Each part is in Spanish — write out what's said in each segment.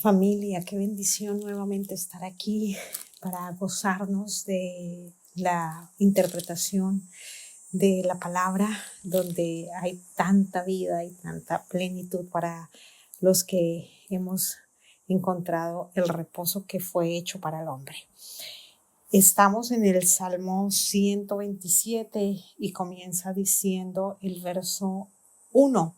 Familia, qué bendición nuevamente estar aquí para gozarnos de la interpretación de la palabra, donde hay tanta vida y tanta plenitud para los que hemos encontrado el reposo que fue hecho para el hombre. Estamos en el Salmo 127 y comienza diciendo el verso 1.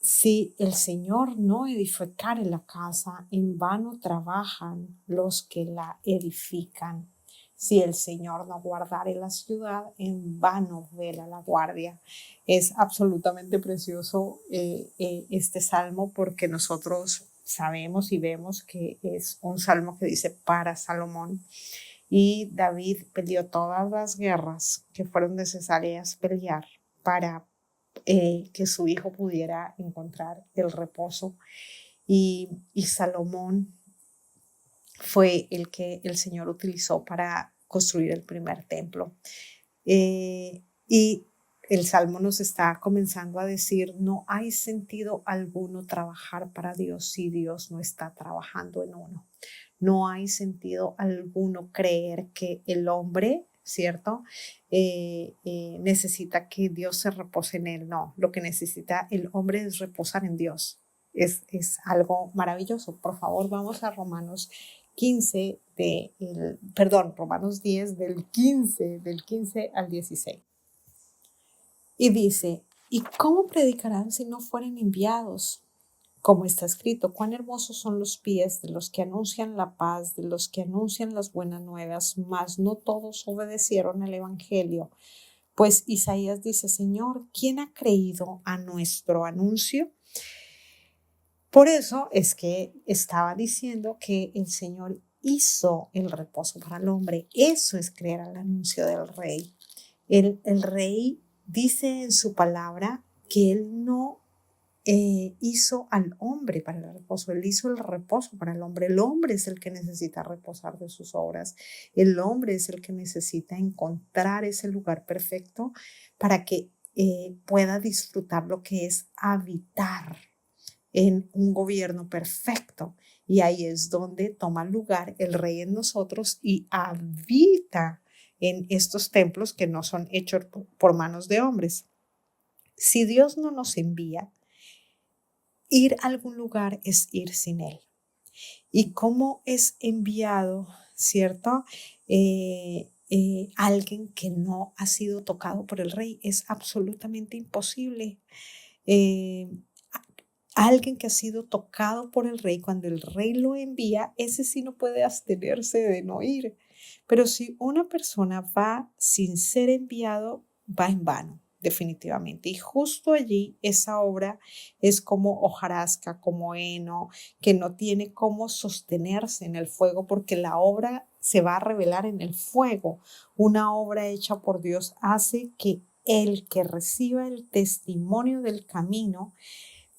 Si el Señor no edificare la casa, en vano trabajan los que la edifican. Si el Señor no guardare la ciudad, en vano vela la guardia. Es absolutamente precioso este salmo, porque nosotros sabemos y vemos que es un salmo que dice para Salomón. Y David peleó todas las guerras que fueron necesarias pelear para que su hijo pudiera encontrar el reposo. Y Salomón fue el que el Señor utilizó para construir el primer templo. Y el Salmo nos está comenzando a decir: no hay sentido alguno trabajar para Dios si Dios no está trabajando en uno. No hay sentido alguno creer que el hombre, ¿cierto? Necesita que Dios se repose en él. No, lo que necesita el hombre es reposar en Dios. Es algo maravilloso. Por favor, vamos a Romanos 10 del 15 al 16. Y dice: ¿y cómo predicarán si no fueren enviados? Como está escrito: cuán hermosos son los pies de los que anuncian la paz, de los que anuncian las buenas nuevas, mas no todos obedecieron al evangelio. Pues Isaías dice: Señor, ¿quién ha creído a nuestro anuncio? Por eso es que estaba diciendo que el Señor hizo el reposo para el hombre. Eso es creer al anuncio del rey. El rey dice en su palabra que él no hizo al hombre para el reposo. Él hizo el reposo para el hombre. El hombre es el que necesita reposar de sus obras. El hombre es el que necesita encontrar ese lugar perfecto para que pueda disfrutar lo que es habitar en un gobierno perfecto. Y ahí es donde toma lugar el rey en nosotros y habita en estos templos que no son hechos por manos de hombres. Si Dios no nos envía, ir a algún lugar es ir sin él. ¿Y cómo es enviado, cierto? Alguien que no ha sido tocado por el rey. Es absolutamente imposible. Alguien que ha sido tocado por el rey, cuando el rey lo envía, ese sí no puede abstenerse de no ir. Pero si una persona va sin ser enviado, va en vano, definitivamente. Y justo allí esa obra es como hojarasca, como heno, que no tiene cómo sostenerse en el fuego, porque la obra se va a revelar en el fuego. Una obra hecha por Dios hace que el que reciba el testimonio del camino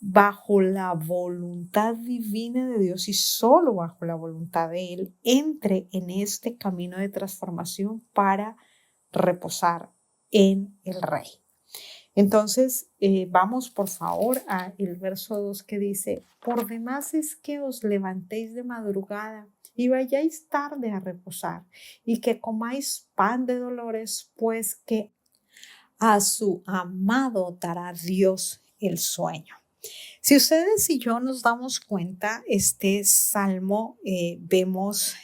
bajo la voluntad divina de Dios y solo bajo la voluntad de Él, entre en este camino de transformación para reposar en el Rey. Entonces, vamos por favor al verso 2 que dice: por demás es que os levantéis de madrugada y vayáis tarde a reposar, y que comáis pan de dolores, pues que a su amado dará Dios el sueño. Si ustedes y yo nos damos cuenta, este salmo vemos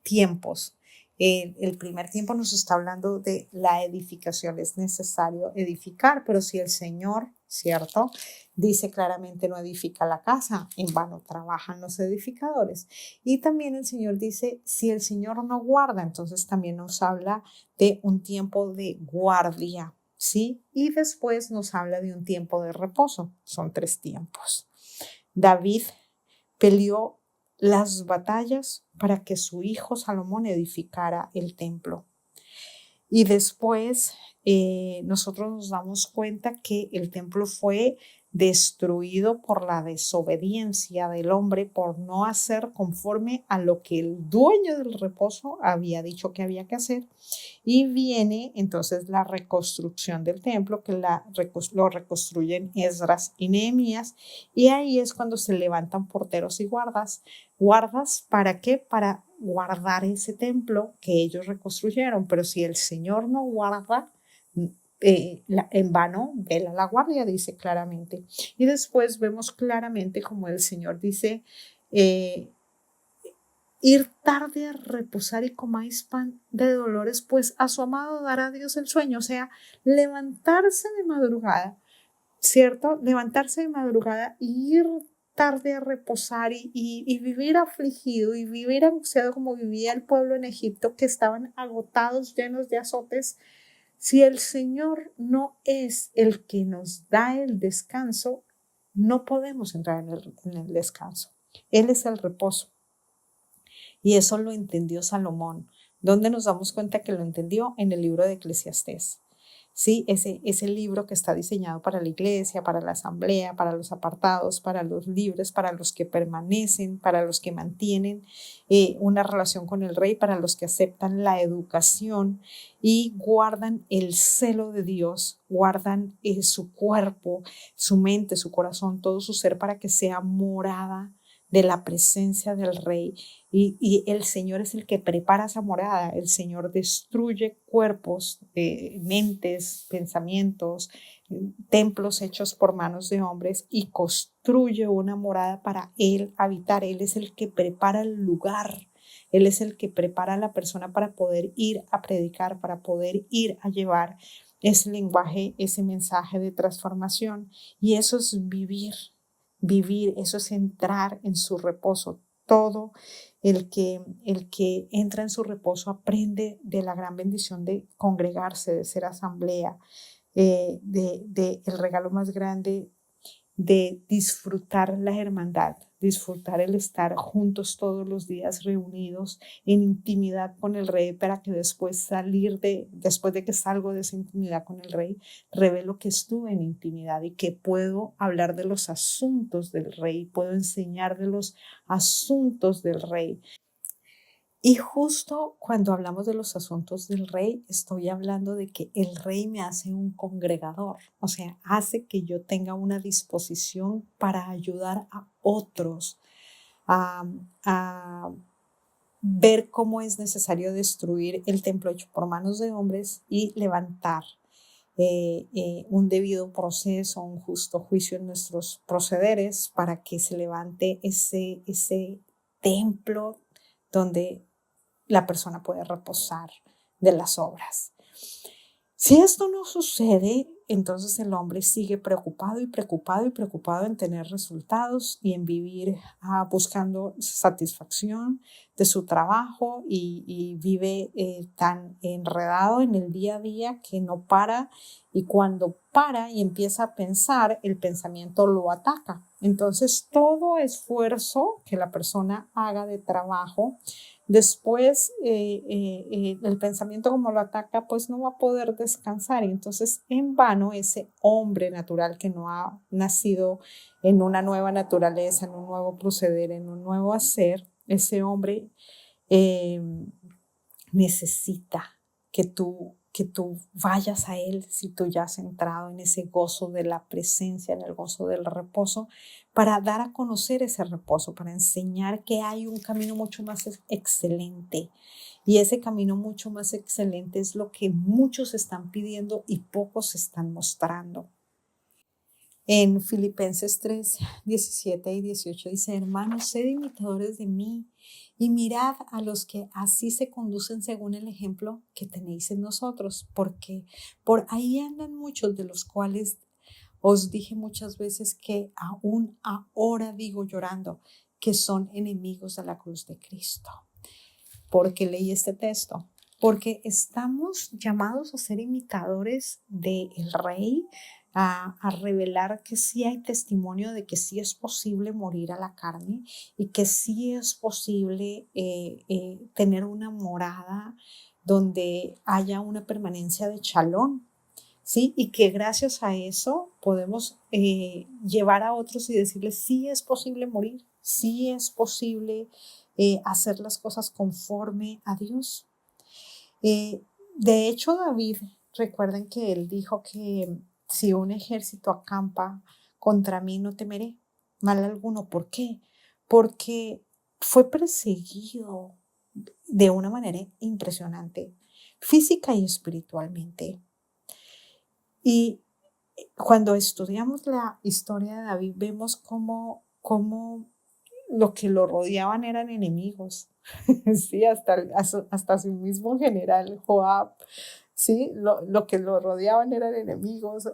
tiempos. El primer tiempo nos está hablando de la edificación. Es necesario edificar, pero si el Señor, ¿cierto?, dice claramente: no edifica la casa, en vano trabajan los edificadores. Y también el Señor dice: si el Señor no guarda, entonces también nos habla de un tiempo de guardia, ¿sí? Y después nos habla de un tiempo de reposo. Son 3 tiempos. David peleó las batallas para que su hijo Salomón edificara el templo. Y después nosotros nos damos cuenta que el templo fue destruido por la desobediencia del hombre, por no hacer conforme a lo que el dueño del reposo había dicho que había que hacer. Y viene entonces la reconstrucción del templo, que lo reconstruyen Esdras y Nehemías, y ahí es cuando se levantan porteros y guardas. ¿Guardas para qué? Para guardar ese templo que ellos reconstruyeron, pero si el Señor no guarda, en vano vela la guardia, dice claramente. Y después vemos claramente como el Señor dice, ir tarde a reposar y comáis pan de dolores, pues a su amado dará Dios el sueño. O sea, levantarse de madrugada, ¿cierto? Levantarse de madrugada y ir tarde a reposar y vivir afligido y vivir angustiado como vivía el pueblo en Egipto, que estaban agotados, llenos de azotes. Si el Señor no es el que nos da el descanso, no podemos entrar en el descanso. Él es el reposo. Y eso lo entendió Salomón. ¿Dónde nos damos cuenta que lo entendió? En el libro de Eclesiastés. Sí, ese libro que está diseñado para la iglesia, para la asamblea, para los apartados, para los libres, para los que permanecen, para los que mantienen una relación con el rey, para los que aceptan la educación y guardan el celo de Dios, guardan su cuerpo, su mente, su corazón, todo su ser para que sea morada de la presencia del rey. Y el Señor es el que prepara esa morada. El Señor destruye cuerpos, mentes, pensamientos, templos hechos por manos de hombres y construye una morada para Él habitar. Él es el que prepara el lugar. Él es el que prepara a la persona para poder ir a predicar, para poder ir a llevar ese lenguaje, ese mensaje de transformación. Y eso es vivir. Vivir, eso es entrar en su reposo. Todo el que entra en su reposo aprende de la gran bendición de congregarse, de ser asamblea, de el regalo más grande de disfrutar la hermandad, disfrutar el estar juntos todos los días reunidos en intimidad con el rey para que después después de que salgo de esa intimidad con el rey, revelo que estuve en intimidad y que puedo hablar de los asuntos del rey, puedo enseñar de los asuntos del rey. Y justo cuando hablamos de los asuntos del rey, estoy hablando de que el rey me hace un congregador, o sea, hace que yo tenga una disposición para ayudar a otros a, a ver cómo es necesario destruir el templo hecho por manos de hombres y levantar un debido proceso, un justo juicio en nuestros procederes para que se levante ese templo donde la persona puede reposar de las obras. Si esto no sucede, entonces el hombre sigue preocupado y preocupado y preocupado en tener resultados y en vivir buscando satisfacción de su trabajo y vive tan enredado en el día a día que no para, y cuando para y empieza a pensar, el pensamiento lo ataca. Entonces todo esfuerzo que la persona haga de trabajo, después el pensamiento como lo ataca, pues no va a poder descansar. Y entonces en vano ese hombre natural que no ha nacido en una nueva naturaleza, en un nuevo proceder, en un nuevo hacer, ese hombre eh, necesita que tú vayas a Él si tú ya has entrado en ese gozo de la presencia, en el gozo del reposo, para dar a conocer ese reposo, para enseñar que hay un camino mucho más excelente. Y ese camino mucho más excelente es lo que muchos están pidiendo y pocos están mostrando. En Filipenses 3, 17 y 18 dice: hermanos, sed imitadores de mí y mirad a los que así se conducen según el ejemplo que tenéis en nosotros, porque por ahí andan muchos, de los cuales os dije muchas veces que aún ahora digo llorando, que son enemigos de la cruz de Cristo. ¿Por qué leí este texto? Porque estamos llamados a ser imitadores del Rey, a revelar que sí hay testimonio de que sí es posible morir a la carne y que sí es posible tener una morada donde haya una permanencia de chalón. ¿sí? Y que gracias a eso podemos llevar a otros y decirles, sí es posible morir, sí es posible hacer las cosas conforme a Dios. De hecho, David, recuerden que él dijo que si un ejército acampa contra mí, no temeré mal alguno. ¿Por qué? Porque fue perseguido de una manera impresionante, física y espiritualmente. Y cuando estudiamos la historia de David, vemos cómo lo que lo rodeaban eran enemigos, sí, hasta su mismo general Joab, sí, lo que lo rodeaban eran enemigos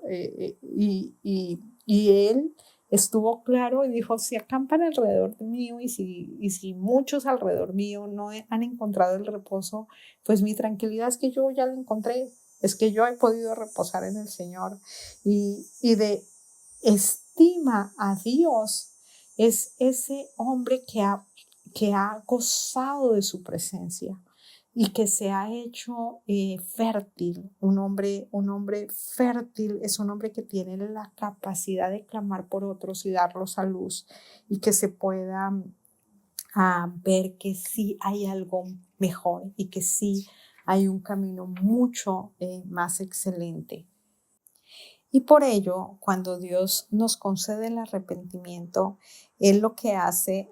y él estuvo claro y dijo, si acampan alrededor mío y si muchos alrededor mío no han encontrado el reposo, pues mi tranquilidad es que yo ya lo encontré, es que yo he podido reposar en el Señor y de estima a Dios es ese hombre que ha gozado de su presencia y que se ha hecho fértil. Un hombre fértil es un hombre que tiene la capacidad de clamar por otros y darlos a luz y que se pueda ver que sí hay algo mejor y que sí hay un camino mucho más excelente. Y por ello, cuando Dios nos concede el arrepentimiento, Él lo que hace,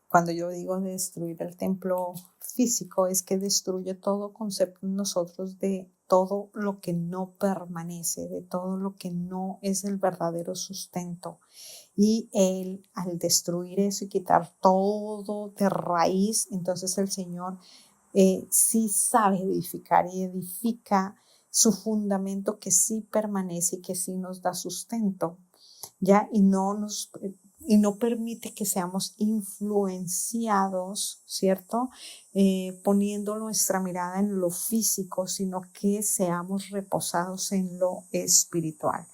cuando yo digo destruir el templo físico, es que destruye todo concepto en nosotros de todo lo que no permanece, de todo lo que no es el verdadero sustento. Y Él, al destruir eso y quitar todo de raíz, entonces el Señor sí sabe edificar y edifica su fundamento que sí permanece y que sí nos da sustento, ¿ya? Y no permite que seamos influenciados, ¿cierto? Poniendo nuestra mirada en lo físico, sino que seamos reposados en lo espiritual.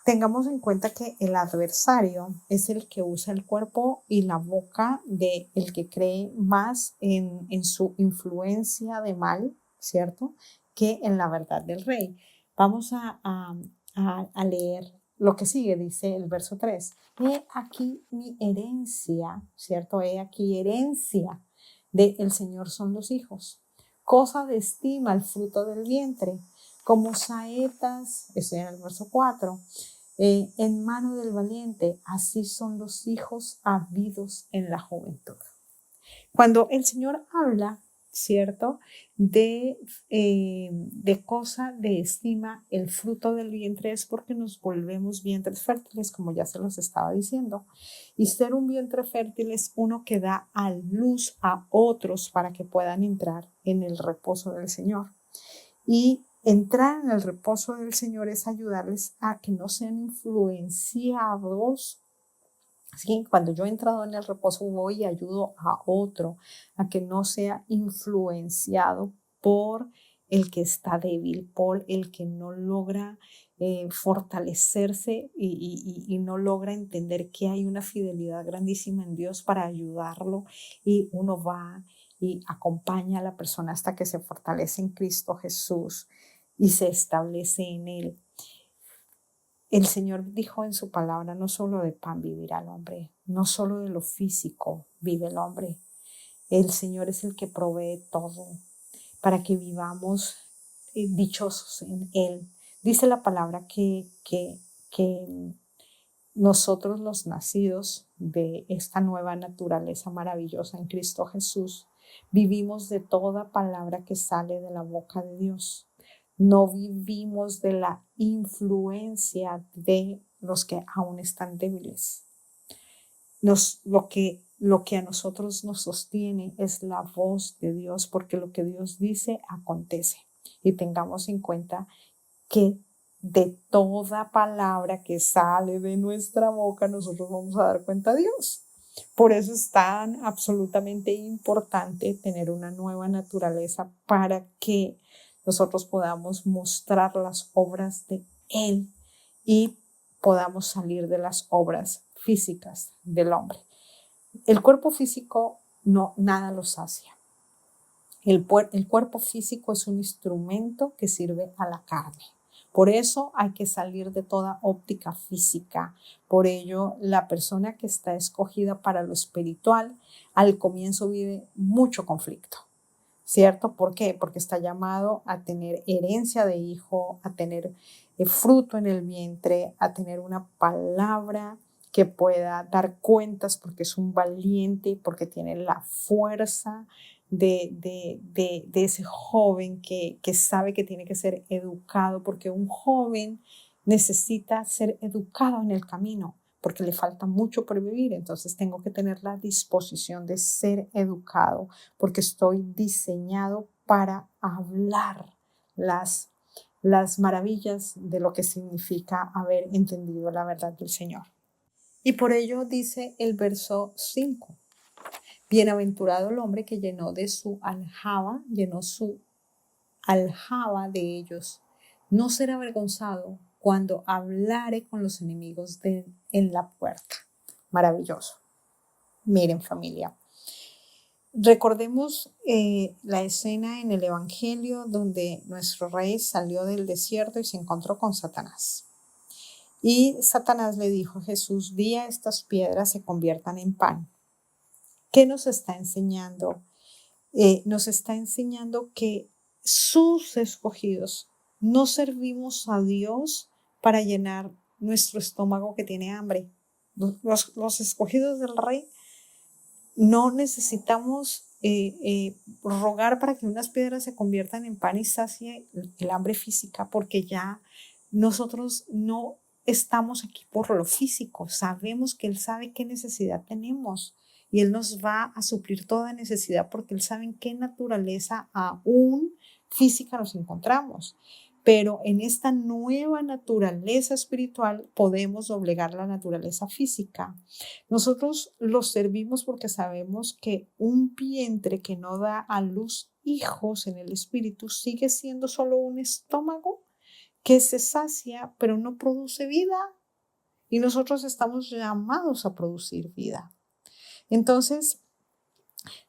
Tengamos en cuenta que el adversario es el que usa el cuerpo y la boca de el que cree más en su influencia de mal, ¿cierto? Que en la verdad del rey. Vamos a leer lo que sigue, dice el verso 3. He aquí mi herencia, ¿cierto? He aquí herencia del Señor son los hijos. Cosa de estima el fruto del vientre, como saetas, estoy en el verso 4, en mano del valiente, así son los hijos habidos en la juventud. Cuando el Señor habla, ¿cierto? De cosa de estima, el fruto del vientre es porque nos volvemos vientres fértiles, como ya se los estaba diciendo. Y ser un vientre fértil es uno que da a luz a otros para que puedan entrar en el reposo del Señor. Y entrar en el reposo del Señor es ayudarles a que no sean influenciados. ¿Sí? Cuando yo he entrado en el reposo, voy y ayudo a otro a que no sea influenciado por el que está débil, por el que no logra fortalecerse y no logra entender que hay una fidelidad grandísima en Dios para ayudarlo, y uno va y acompaña a la persona hasta que se fortalece en Cristo Jesús y se establece en Él. El Señor dijo en su palabra, no solo de pan vivirá el hombre, no solo de lo físico vive el hombre. El Señor es el que provee todo para que vivamos dichosos en Él. Dice la palabra que nosotros, los nacidos de esta nueva naturaleza maravillosa en Cristo Jesús, vivimos de toda palabra que sale de la boca de Dios. No vivimos de la influencia de los que aún están débiles. Lo que a nosotros nos sostiene es la voz de Dios, porque lo que Dios dice acontece. Y tengamos en cuenta que de toda palabra que sale de nuestra boca, nosotros vamos a dar cuenta a Dios. Por eso es tan absolutamente importante tener una nueva naturaleza para que nosotros podamos mostrar las obras de Él y podamos salir de las obras físicas del hombre. El cuerpo físico no, nada lo sacia. El cuerpo físico es un instrumento que sirve a la carne. Por eso hay que salir de toda óptica física. Por ello, la persona que está escogida para lo espiritual, al comienzo vive mucho conflicto, ¿cierto? ¿Por qué? Porque está llamado a tener herencia de hijo, a tener fruto en el vientre, a tener una palabra que pueda dar cuentas porque es un valiente, porque tiene la fuerza de ese joven que sabe que tiene que ser educado, porque un joven necesita ser educado en el camino, porque le falta mucho por vivir. Entonces tengo que tener la disposición de ser educado, porque estoy diseñado para hablar las maravillas de lo que significa haber entendido la verdad del Señor. Y por ello dice el verso 5. Bienaventurado el hombre que llenó su aljaba de ellos. No será avergonzado cuando hablare con los enemigos en la puerta. Maravilloso. Miren, familia. Recordemos la escena en el Evangelio donde nuestro rey salió del desierto y se encontró con Satanás. Y Satanás le dijo a Jesús: di a estas piedras se conviertan en pan. ¿Qué nos está enseñando? Nos está enseñando que sus escogidos no servimos a Dios para llenar nuestro estómago que tiene hambre. Los escogidos del rey no necesitamos rogar para que unas piedras se conviertan en pan y sacie el hambre física, porque ya nosotros no estamos aquí por lo físico. Sabemos que Él sabe qué necesidad tenemos y Él nos va a suplir toda necesidad porque Él sabe en qué naturaleza aún física nos encontramos. Pero en esta nueva naturaleza espiritual podemos doblegar la naturaleza física. Nosotros los servimos porque sabemos que un vientre que no da a luz hijos en el espíritu sigue siendo solo un estómago que se sacia pero no produce vida. Y nosotros estamos llamados a producir vida. Entonces,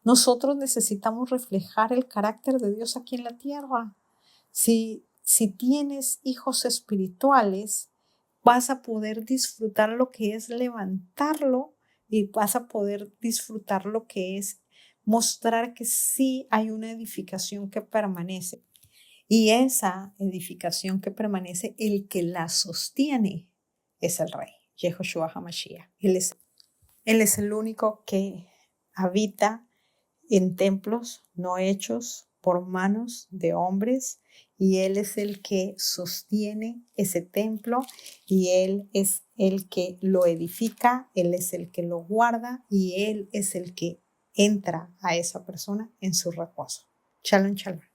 nosotros necesitamos reflejar el carácter de Dios aquí en la tierra. Si tienes hijos espirituales, vas a poder disfrutar lo que es levantarlo y vas a poder disfrutar lo que es mostrar que sí hay una edificación que permanece. Y esa edificación que permanece, el que la sostiene es el Rey, Yehoshua HaMashiach. Él es el único que habita en templos no hechos por manos de hombres, y Él es el que sostiene ese templo, y Él es el que lo edifica, Él es el que lo guarda, y Él es el que entra a esa persona en su reposo. Shalom, shalom.